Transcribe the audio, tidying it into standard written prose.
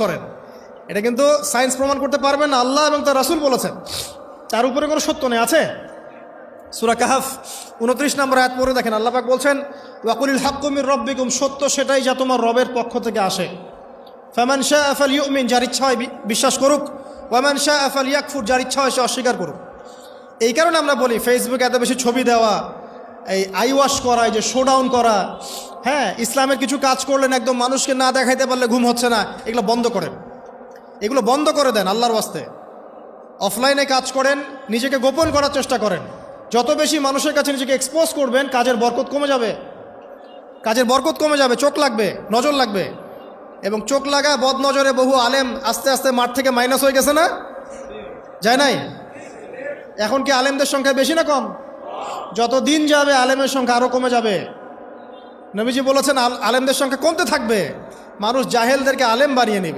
করেন। এটা কিন্তু সায়েন্স প্রমাণ করতে পারবে না, আল্লাহ এবং তার রাসূল বলেছেন, তার উপরে কোনো সত্য নেই। আছে সূরা কাহাফ 29 নম্বর আয়াত পড়ে দেখেন, আল্লাহ পাক বলছেন ওয়াকুলিল হাক্কু মির রাব্বিকুম, সত্য সেটাই যা তোমার রবের পক্ষ থেকে আসে। ফামান শাআ ফালইউমিন, যার ইচ্ছা হয় বিশ্বাস করুক, ওয়ামান শাআ ফালইয়াকফুর, যার ইচ্ছা হয় সে অস্বীকার করুক। এই কারণে আমরা বলি ফেসবুকে এত বেশি ছবি দেওয়া, এই আই ওয়াশ করা, এই যে শোডাউন করা, হ্যাঁ, ইসলামের কিছু কাজ করলেন একদম মানুষকে না দেখাইতে পারলে ঘুম হচ্ছে না, এগুলো বন্ধ করেন, এগুলো বন্ধ করে দেন আল্লাহর ওয়াস্তে। অফলাইনে কাজ করেন, নিজেকে গোপন করার চেষ্টা করেন। যত বেশি মানুষের কাছে নিজেকে এক্সপোজ করবেন, কাজের বরকত কমে যাবে, কাজের বরকত কমে যাবে, চোখ লাগবে, নজর লাগবে। এবং চোখ লাগা বদ নজরে বহু আলেম আস্তে আস্তে মাঠ থেকে মাইনাস হয়ে গেছে না, যায় নাই? এখন কি আলেমদের সংখ্যা বেশি না কম? যত দিন যাবে আলেমের সংখ্যা আরও কমে যাবে। নবীজি বলেছেন আলেমদের সংখ্যা কমতে থাকবে, মানুষ জাহেলদেরকে আলেম বানিয়ে নেবে।